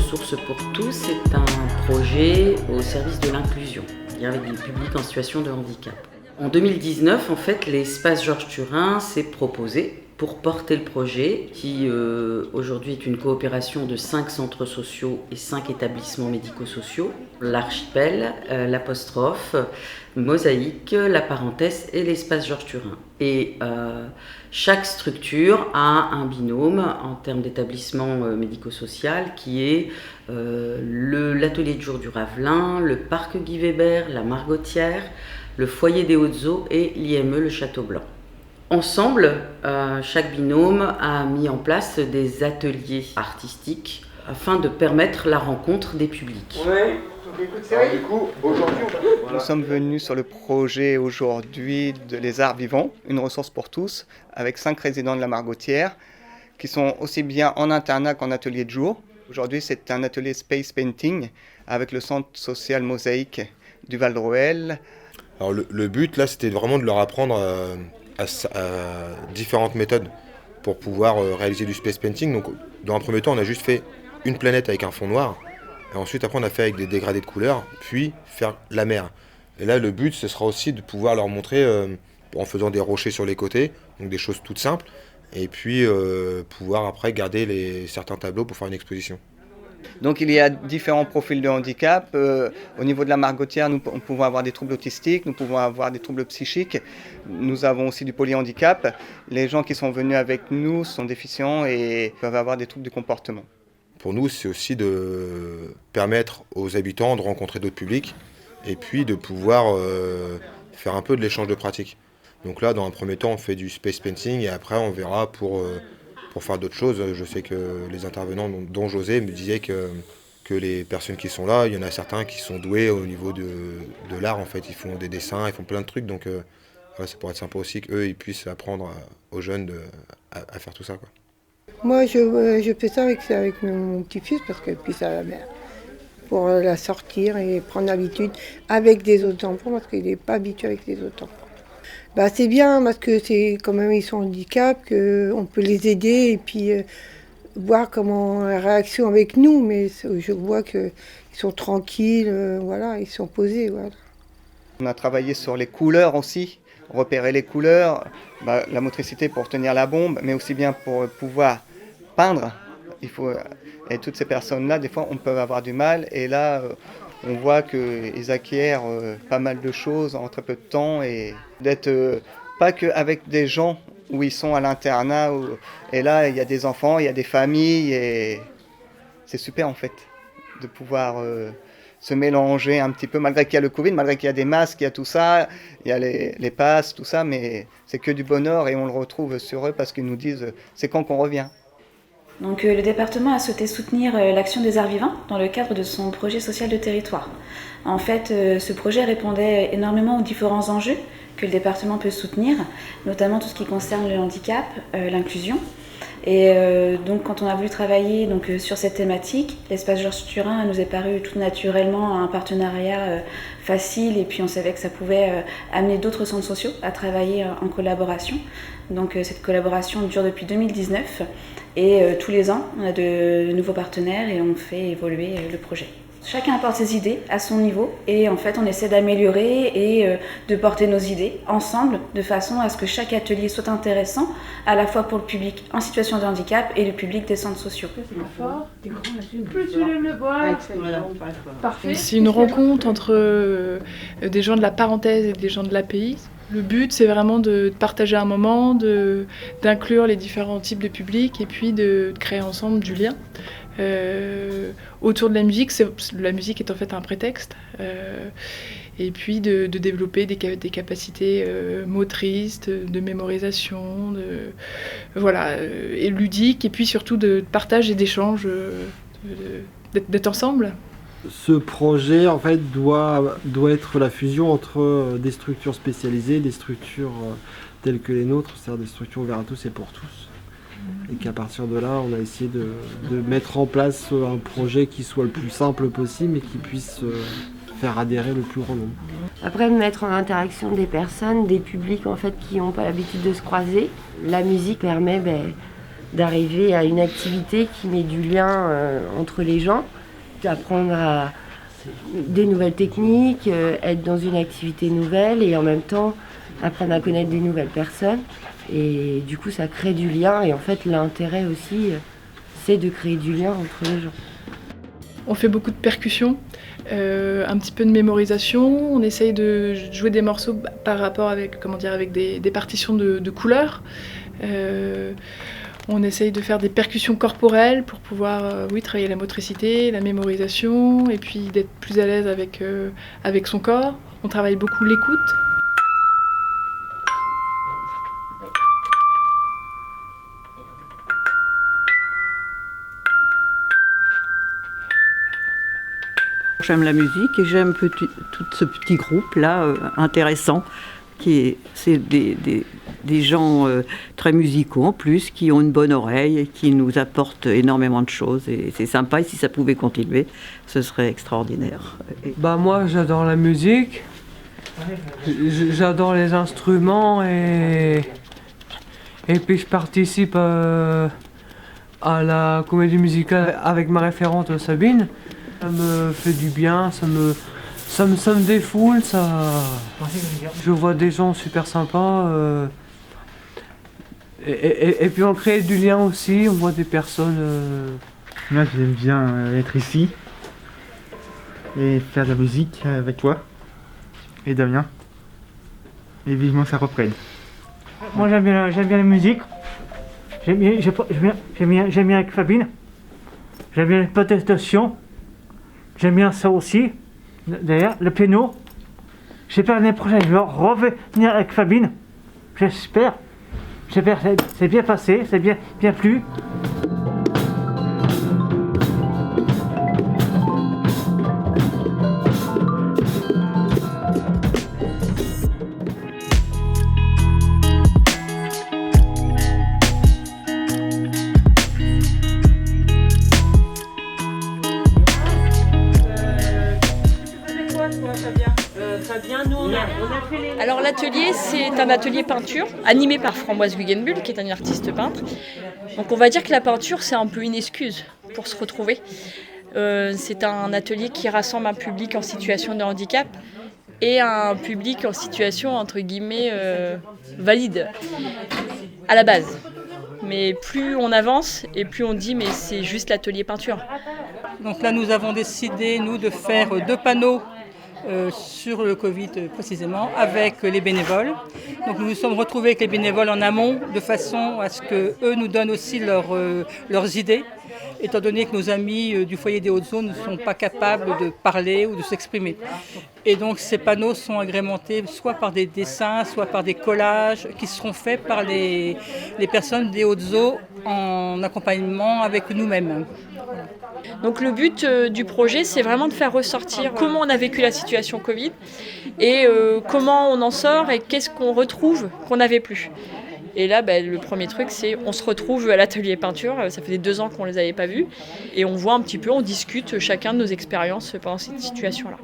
ressources pour tous est un projet au service de l'inclusion, avec des publics en situation de handicap. En 2019, en fait, l'espace Georges Turin s'est proposé pour porter le projet qui aujourd'hui est une coopération de 5 centres sociaux et 5 établissements médico-sociaux, l'Archipel, l'Apostrophe, Mosaïque, la Parenthèse et l'espace Georges Turin. Et chaque structure a un binôme en termes d'établissement médico-social qui est l'atelier de jour du Ravelin, le parc Guy Weber, la Margotière, le foyer des Hautes-Eaux et l'IME le Château Blanc. Ensemble, chaque binôme a mis en place des ateliers artistiques afin de permettre la rencontre des publics. Ouais. Alors, du coup, aujourd'hui, Nous sommes venus sur le projet aujourd'hui de Les Arts Vivants, une ressource pour tous, avec 5 résidents de la Margotière qui sont aussi bien en internat qu'en atelier de jour. Aujourd'hui, c'est un atelier Space Painting avec le centre social Mosaïque du Val-de-Roël. Alors le but, là, c'était vraiment de leur apprendre à différentes méthodes pour pouvoir réaliser du space painting. Donc, dans un premier temps, on a juste fait une planète avec un fond noir. Et ensuite, après, on a fait avec des dégradés de couleurs, puis faire la mer. Et là, le but, ce sera aussi de pouvoir leur montrer, en faisant des rochers sur les côtés, donc des choses toutes simples, et puis pouvoir après garder certains tableaux pour faire une exposition. Donc il y a différents profils de handicap. Au niveau de la Margotière, nous pouvons avoir des troubles autistiques, nous pouvons avoir des troubles psychiques. Nous avons aussi du polyhandicap. Les gens qui sont venus avec nous sont déficients et peuvent avoir des troubles du comportement. Pour nous, c'est aussi de permettre aux habitants de rencontrer d'autres publics et puis de pouvoir faire un peu de l'échange de pratiques. Donc là, dans un premier temps, on fait du space painting et après, on verra pour faire d'autres choses. Je sais que les intervenants, dont José, me disaient que les personnes qui sont là, il y en a certains qui sont doués au niveau de l'art. En fait, ils font des dessins, ils font plein de trucs. Donc ça pourrait être sympa aussi qu'eux, ils puissent apprendre aux jeunes à faire tout ça, quoi. Moi, je fais ça avec mon petit-fils parce que puis ça pour la sortir et prendre l'habitude avec des autres enfants parce qu'il n'est pas habitué avec les autres enfants. Bah, c'est bien parce que c'est quand même ils sont handicapés, qu'on peut les aider et puis voir comment la réaction avec nous. Mais je vois qu'ils sont tranquilles, voilà, ils sont posés. Voilà. On a travaillé sur les couleurs aussi, repérer les couleurs, la motricité pour tenir la bombe, mais aussi bien pour pouvoir peindre. Et toutes ces personnes-là, des fois, on peut avoir du mal. Et là, on voit qu'ils acquièrent pas mal de choses en très peu de temps et d'être pas qu'avec des gens où ils sont à l'internat. Et là, il y a des enfants, il y a des familles et c'est super en fait de pouvoir se mélanger un petit peu, malgré qu'il y a le Covid, malgré qu'il y a des masques, il y a tout ça, il y a les passes, tout ça, mais c'est que du bonheur et on le retrouve sur eux parce qu'ils nous disent c'est quand qu'on revient. Donc le département a souhaité soutenir l'action des arts vivants dans le cadre de son projet social de territoire. En fait, ce projet répondait énormément aux différents enjeux que le département peut soutenir, notamment tout ce qui concerne le handicap, l'inclusion. Et donc quand on a voulu travailler sur cette thématique, l'espace Georges Turin nous est paru tout naturellement un partenariat facile et puis on savait que ça pouvait amener d'autres centres sociaux à travailler en collaboration. Donc cette collaboration dure depuis 2019 et tous les ans on a de nouveaux partenaires et on fait évoluer le projet. Chacun apporte ses idées à son niveau et en fait on essaie d'améliorer et de porter nos idées ensemble de façon à ce que chaque atelier soit intéressant à la fois pour le public en situation de handicap et le public des centres sociaux. Plus tu lèves le bois, parfait. C'est une rencontre entre des gens de la parenthèse et des gens de l'API. Le but, c'est vraiment de partager un moment, d'inclure les différents types de publics et puis de créer ensemble du lien. Autour de la musique est en fait un prétexte, et puis de développer des capacités motrices, de mémorisation, et ludiques, et puis surtout de partage et d'échange, d'être ensemble. Ce projet en fait doit être la fusion entre des structures spécialisées, des structures telles que les nôtres, c'est-à-dire des structures ouvertes à tous et pour tous. Et qu'à partir de là, on a essayé de mettre en place un projet qui soit le plus simple possible et qui puisse faire adhérer le plus grand nombre. Après, mettre en interaction des personnes, des publics en fait qui n'ont pas l'habitude de se croiser. La musique permet d'arriver à une activité qui met du lien entre les gens. apprendre à des nouvelles techniques, être dans une activité nouvelle et en même temps apprendre à connaître des nouvelles personnes. Et du coup, ça crée du lien. Et en fait, l'intérêt aussi, c'est de créer du lien entre les gens. On fait beaucoup de percussions, un petit peu de mémorisation. On essaye de jouer des morceaux par rapport avec, avec des partitions de couleurs. On essaye de faire des percussions corporelles pour pouvoir travailler la motricité, la mémorisation, et puis d'être plus à l'aise avec son corps. On travaille beaucoup l'écoute. J'aime la musique et j'aime tout ce petit groupe-là intéressant. C'est des gens très musicaux en plus, qui ont une bonne oreille et qui nous apportent énormément de choses. Et c'est sympa, et si ça pouvait continuer, ce serait extraordinaire. Moi, j'adore la musique, j'adore les instruments et puis je participe à la comédie musicale avec ma référente Sabine. Ça me fait du bien, ça me défoule, je vois des gens super sympas et puis on crée du lien aussi, on voit des personnes. Moi j'aime bien être ici et faire de la musique avec toi et Damien et vivement ça reprenne. Moi j'aime bien la musique, j'aime bien avec Fabine, j'aime bien les protestations. J'aime bien ça aussi. D'ailleurs, le piano. J'espère l'année prochaine, je vais revenir avec Fabine. J'espère. J'espère que c'est bien passé, c'est bien plu. Alors l'atelier, c'est un atelier peinture animé par Framboise Guggenbuhl, qui est une artiste peintre. Donc on va dire que la peinture, c'est un peu une excuse pour se retrouver. C'est un atelier qui rassemble un public en situation de handicap et un public en situation, entre guillemets, valide, à la base. Mais plus on avance et plus on dit mais c'est juste l'atelier peinture. Donc là nous avons décidé, nous, de faire 2 panneaux sur le Covid précisément avec les bénévoles. Donc nous nous sommes retrouvés avec les bénévoles en amont de façon à ce qu'eux nous donnent aussi leurs idées, étant donné que nos amis du foyer des Hautes-Zones ne sont pas capables de parler ou de s'exprimer. Et donc ces panneaux sont agrémentés soit par des dessins, soit par des collages qui seront faits par les personnes des Hautes-Zones en accompagnement avec nous-mêmes. Donc le but du projet, c'est vraiment de faire ressortir comment on a vécu la situation Covid et comment on en sort et qu'est-ce qu'on retrouve qu'on n'avait plus. Et là, le premier truc, c'est on se retrouve à l'atelier peinture, ça faisait 2 ans qu'on ne les avait pas vus, et on voit un petit peu, on discute chacun de nos expériences pendant cette situation-là.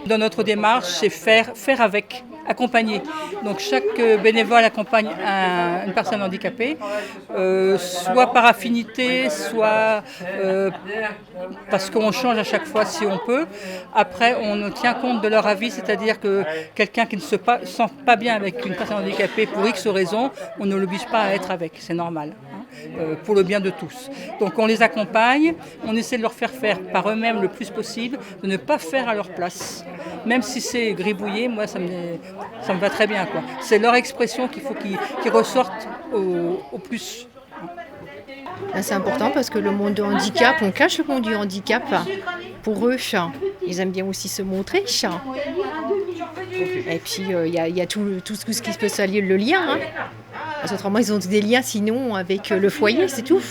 Dans notre démarche, c'est faire avec, accompagner. Donc chaque bénévole accompagne une personne handicapée, soit par affinité, soit parce qu'on change à chaque fois si on peut. Après, on tient compte de leur avis, c'est-à-dire que quelqu'un qui ne se sent pas bien avec une personne handicapée pour X raisons, on ne l'oblige pas à être avec, c'est normal. Pour le bien de tous. Donc on les accompagne, on essaie de leur faire par eux-mêmes le plus possible, de ne pas faire à leur place. Même si c'est gribouillé, moi ça me va très bien, quoi. C'est leur expression qu'il faut qu'ils ressortent au plus. C'est important parce que le monde du handicap, on cache le monde du handicap. Pour eux, ils aiment bien aussi se montrer. Et puis il y a tout ce qui peut s'allier, le lien. Parce qu'autrement, ils ont des liens sinon avec le foyer, c'est tout.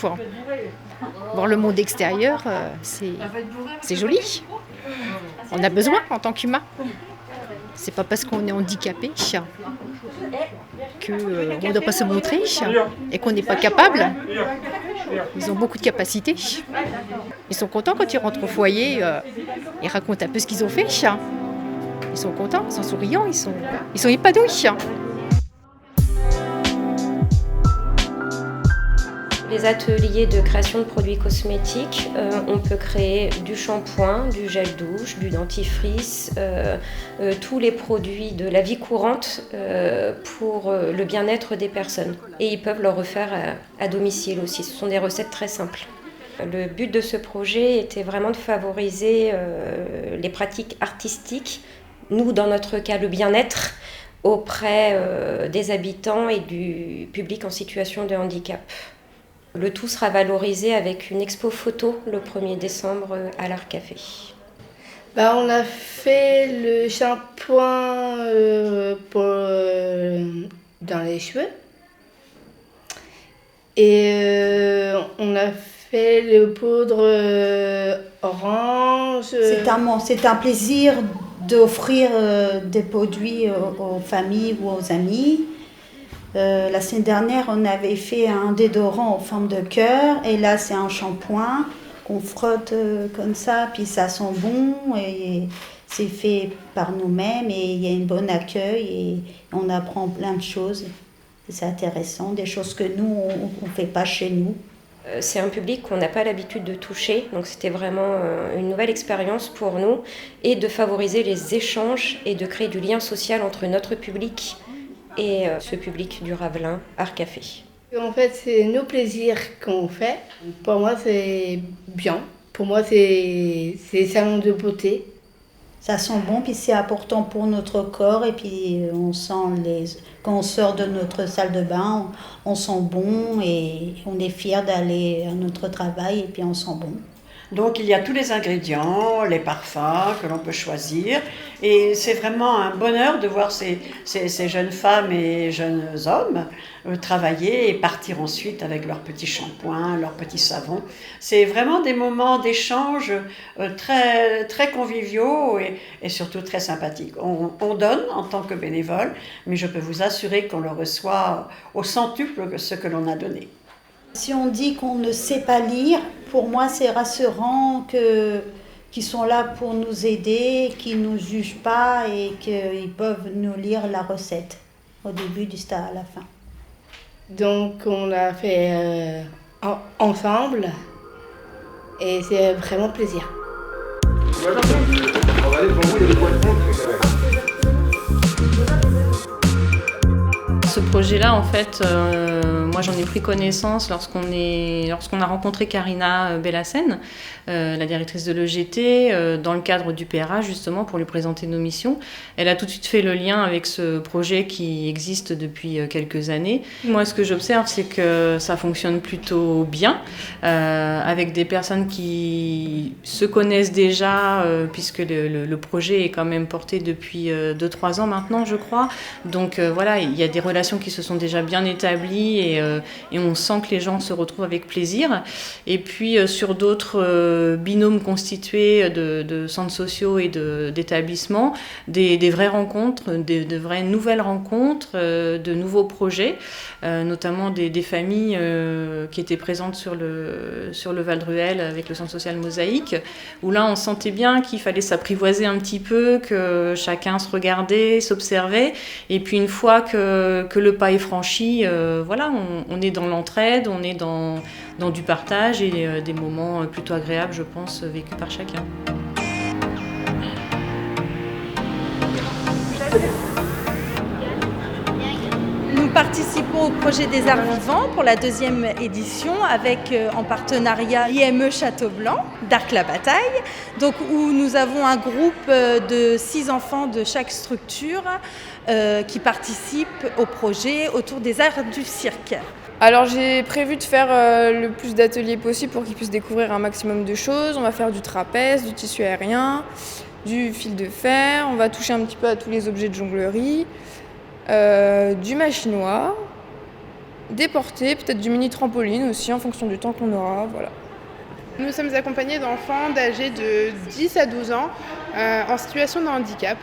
Voir le monde extérieur, c'est joli. On a besoin en tant qu'humain. C'est pas parce qu'on est handicapé qu'on ne doit pas se montrer et qu'on n'est pas capable. Ils ont beaucoup de capacités. Ils sont contents quand ils rentrent au foyer. Ils racontent un peu ce qu'ils ont fait. Ils sont contents, ils sont souriants, ils sont épanouis. les ateliers de création de produits cosmétiques, on peut créer du shampoing, du gel douche, du dentifrice, tous les produits de la vie courante pour le bien-être des personnes. Et ils peuvent le refaire à domicile aussi. Ce sont des recettes très simples. Le but de ce projet était vraiment de favoriser les pratiques artistiques, nous dans notre cas le bien-être, auprès des habitants et du public en situation de handicap. Le tout sera valorisé avec une expo photo le 1er décembre à l'Art Café. On a fait le shampoing dans les cheveux et on a fait le poudre orange. C'est un plaisir d'offrir des produits aux familles ou aux amis. La semaine dernière, on avait fait un déodorant en forme de cœur et là, c'est un shampoing qu'on frotte comme ça, puis ça sent bon et c'est fait par nous-mêmes et il y a un bon accueil et on apprend plein de choses. C'est intéressant, des choses que nous, on ne fait pas chez nous. C'est un public qu'on n'a pas l'habitude de toucher, donc c'était vraiment une nouvelle expérience pour nous et de favoriser les échanges et de créer du lien social entre notre public et ce public du Ravelin Art Café. En fait, c'est nos plaisirs qu'on fait. Pour moi, c'est bien. Pour moi, c'est salon de beauté. Ça sent bon, puis c'est important pour notre corps. Et puis, on sent quand on sort de notre salle de bain, on sent bon et on est fiers d'aller à notre travail et puis on sent bon. Donc il y a tous les ingrédients, les parfums que l'on peut choisir et c'est vraiment un bonheur de voir ces jeunes femmes et jeunes hommes travailler et partir ensuite avec leurs petits shampoings, leurs petits savons. C'est vraiment des moments d'échange très, très conviviaux et surtout très sympathiques. On donne en tant que bénévole, mais je peux vous assurer qu'on le reçoit au centuple ce que l'on a donné. Si on dit qu'on ne sait pas lire, pour moi c'est rassurant qu'ils sont là pour nous aider, qu'ils ne nous jugent pas et qu'ils peuvent nous lire la recette au début du stade à la fin. Donc on a fait ensemble et c'est vraiment plaisir. Ce projet-là, en fait, moi j'en ai pris connaissance lorsqu'on a rencontré Karina Bellassène, la directrice de l'EGT, dans le cadre du PRA justement pour lui présenter nos missions. Elle a tout de suite fait le lien avec ce projet qui existe depuis quelques années. Moi ce que j'observe c'est que ça fonctionne plutôt bien, avec des personnes qui se connaissent déjà, puisque le projet est quand même porté depuis 2-3 ans maintenant je crois. Donc voilà, il y a des relations qui se sont déjà bien établies et on sent que les gens se retrouvent avec plaisir. Et puis sur d'autres binômes constitués de centres sociaux et d'établissements, des vraies rencontres, de vraies nouvelles rencontres, de nouveaux projets, notamment des familles qui étaient présentes sur le Val de Ruel avec le centre social Mosaïque, où là on sentait bien qu'il fallait s'apprivoiser un petit peu, que chacun se regardait, s'observait, et puis une fois que le pas est franchi, voilà, on est dans l'entraide, on est dans du partage et des moments plutôt agréables, je pense, vécus par chacun. Nous participons au projet des Arts Vivants pour la 2e édition avec en partenariat l'IME Château-Blanc d'Arc-la-Bataille, donc où nous avons un groupe de 6 enfants de chaque structure qui participent au projet autour des arts du cirque. Alors j'ai prévu de faire le plus d'ateliers possible pour qu'ils puissent découvrir un maximum de choses. On va faire du trapèze, du tissu aérien, du fil de fer, on va toucher un petit peu à tous les objets de jonglerie, du machinois, des portées, peut-être du mini trampoline aussi en fonction du temps qu'on aura, voilà. Nous sommes accompagnés d'enfants âgés de 10 à 12 ans en situation de handicap.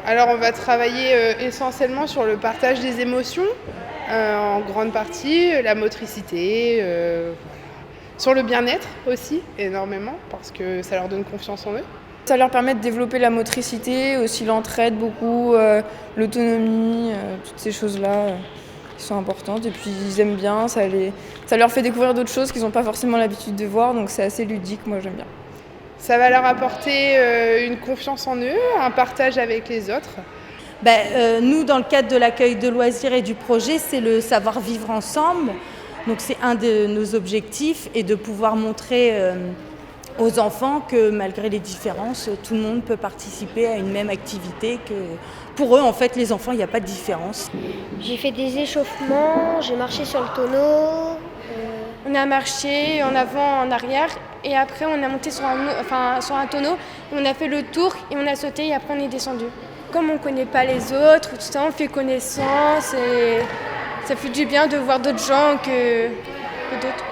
Alors on va travailler essentiellement sur le partage des émotions, en grande partie, la motricité, sur le bien-être aussi énormément parce que ça leur donne confiance en eux. Ça leur permet de développer la motricité, aussi l'entraide beaucoup, l'autonomie, toutes ces choses-là. qui sont importantes. Et puis ils aiment bien, ça leur fait découvrir d'autres choses qu'ils n'ont pas forcément l'habitude de voir, donc c'est assez ludique, moi j'aime bien. Ça va leur apporter une confiance en eux, un partage avec les autres. Nous, dans le cadre de l'accueil de loisirs et du projet, c'est le savoir-vivre ensemble. Donc c'est un de nos objectifs et de pouvoir montrer aux enfants que malgré les différences, tout le monde peut participer à une même activité. Que pour eux, en fait, les enfants, il n'y a pas de différence. J'ai fait des échauffements, j'ai marché sur le tonneau. On a marché en avant, en arrière, et après on a monté sur un tonneau, et on a fait le tour, et on a sauté, et après on est descendu. Comme on ne connaît pas les autres, tout ça, on fait connaissance, et ça fait du bien de voir d'autres gens que d'autres.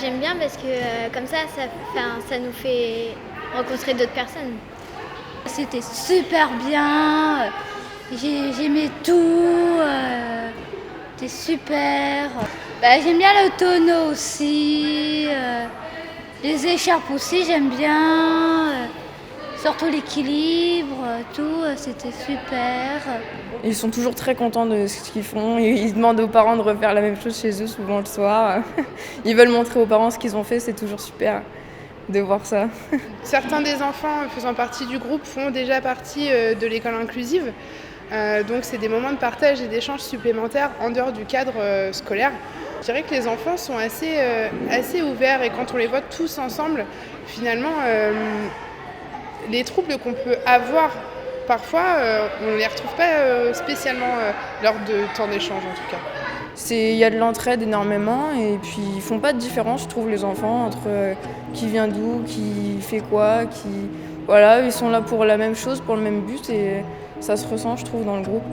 J'aime bien parce que comme ça nous fait rencontrer d'autres personnes. C'était super bien, j'aimais tout, c'était super. J'aime bien le tonneau aussi, les écharpes aussi j'aime bien, surtout l'équilibre, tout, c'était super. Ils sont toujours très contents de ce qu'ils font, ils demandent aux parents de refaire la même chose chez eux souvent le soir. Ils veulent montrer aux parents ce qu'ils ont fait, c'est toujours super de voir ça. Certains des enfants faisant partie du groupe font déjà partie de l'école inclusive. Donc c'est des moments de partage et d'échange supplémentaires en dehors du cadre scolaire. Je dirais que les enfants sont assez ouverts et quand on les voit tous ensemble, finalement, les troubles qu'on peut avoir parfois, on ne les retrouve pas spécialement lors de temps d'échange en tout cas. Il y a de l'entraide énormément et puis ils font pas de différence, je trouve, les enfants, entre qui vient d'où, qui fait quoi, Voilà, ils sont là pour la même chose, pour le même but et ça se ressent, je trouve, dans le groupe.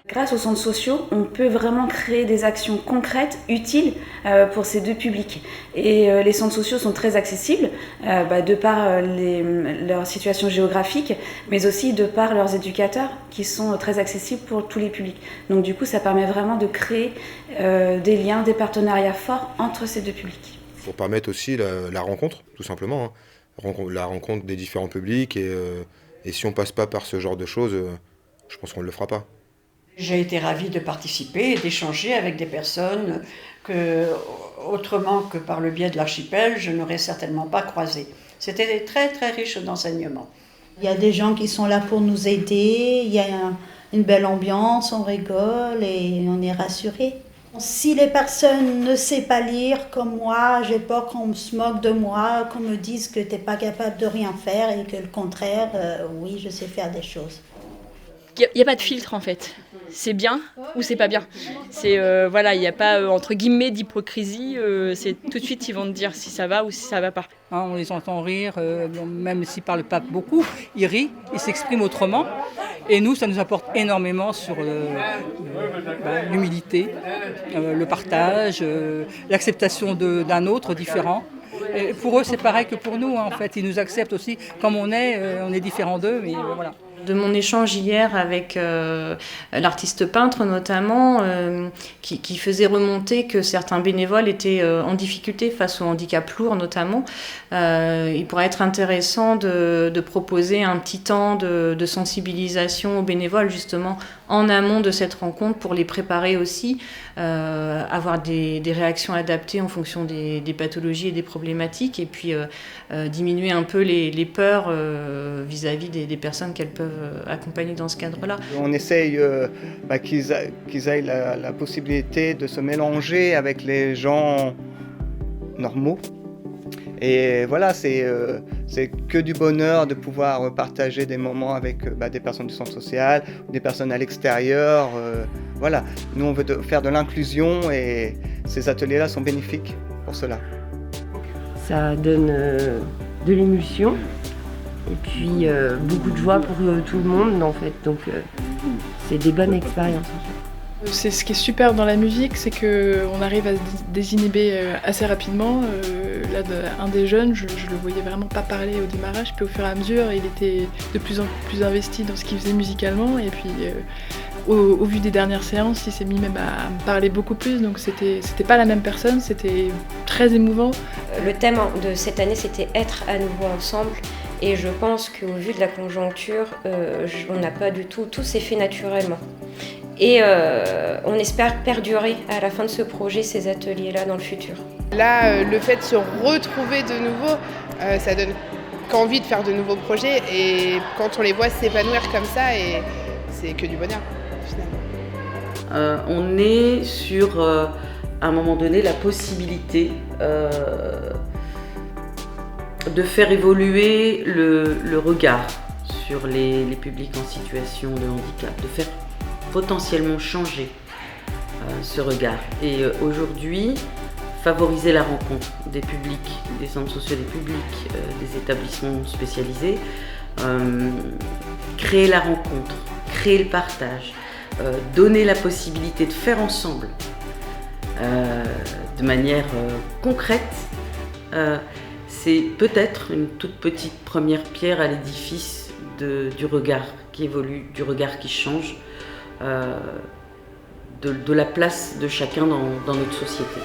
Grâce aux centres sociaux, on peut vraiment créer des actions concrètes, utiles pour ces deux publics. Et les centres sociaux sont très accessibles, de par leur situation géographique, mais aussi de par leurs éducateurs qui sont très accessibles pour tous les publics. Donc du coup, ça permet vraiment de créer des liens, des partenariats forts entre ces deux publics. Pour permettre aussi la rencontre, tout simplement, hein. La rencontre des différents publics. Et si on passe pas par ce genre de choses, je pense qu'on ne le fera pas. J'ai été ravie de participer et d'échanger avec des personnes que, autrement que par le biais de l'archipel, je n'aurais certainement pas croisées. C'était très très riche d'enseignements. Il y a des gens qui sont là pour nous aider, il y a une belle ambiance, on rigole et on est rassuré. Si les personnes ne savent pas lire comme moi, j'ai peur qu'on se moque de moi, qu'on me dise que tu n'es pas capable de rien faire et que le contraire, oui, je sais faire des choses. Il n'y a pas de filtre en fait. C'est bien ou c'est pas bien. Il n'y a pas entre guillemets d'hypocrisie. C'est tout de suite ils vont te dire si ça va ou si ça va pas. On les entend rire, même s'ils ne parlent pas beaucoup, ils rient, ils s'expriment autrement. Et nous, ça nous apporte énormément sur l'humilité, le partage, l'acceptation d'un autre différent. Et pour eux, c'est pareil que pour nous, hein, en fait. Ils nous acceptent aussi comme on est différents d'eux, mais voilà. De mon échange hier avec l'artiste peintre notamment, qui faisait remonter que certains bénévoles étaient en difficulté face au handicap lourd notamment, il pourrait être intéressant de proposer un petit temps de sensibilisation aux bénévoles justement en amont de cette rencontre pour les préparer aussi, avoir des réactions adaptées en fonction des pathologies et des problématiques et puis diminuer un peu les peurs vis-à-vis des personnes qu'elles peuvent accompagner dans ce cadre-là. On essaye qu'ils aient la possibilité de se mélanger avec les gens normaux. Et voilà, c'est que du bonheur de pouvoir partager des moments avec des personnes du centre social, des personnes à l'extérieur. Voilà, nous on veut faire de l'inclusion et ces ateliers-là sont bénéfiques pour cela. Ça donne de l'émulsion et puis beaucoup de joie pour tout le monde en fait. Donc c'est des bonnes expériences en fait. C'est ce qui est super dans la musique, c'est qu'on arrive à se désinhiber assez rapidement. Là, un des jeunes, je le voyais vraiment pas parler au démarrage, puis au fur et à mesure, il était de plus en plus investi dans ce qu'il faisait musicalement. Et puis Au vu des dernières séances, il s'est mis même à me parler beaucoup plus, donc c'était pas la même personne, c'était très émouvant. Le thème de cette année, c'était être à nouveau ensemble. Et je pense qu'au vu de la conjoncture, on n'a pas du tout s'est fait naturellement. Et on espère perdurer à la fin de ce projet ces ateliers-là dans le futur. Là, le fait de se retrouver de nouveau, ça donne qu'envie de faire de nouveaux projets. Et quand on les voit s'épanouir comme ça, et c'est que du bonheur, finalement. On est sur, à un moment donné, la possibilité de faire évoluer le regard sur les publics en situation de handicap, de faire potentiellement changer ce regard. Et aujourd'hui, favoriser la rencontre des publics, des centres sociaux des publics, des établissements spécialisés, créer la rencontre, créer le partage, donner la possibilité de faire ensemble de manière concrète, c'est peut-être une toute petite première pierre à l'édifice du regard qui évolue, du regard qui change, de la place de chacun dans notre société.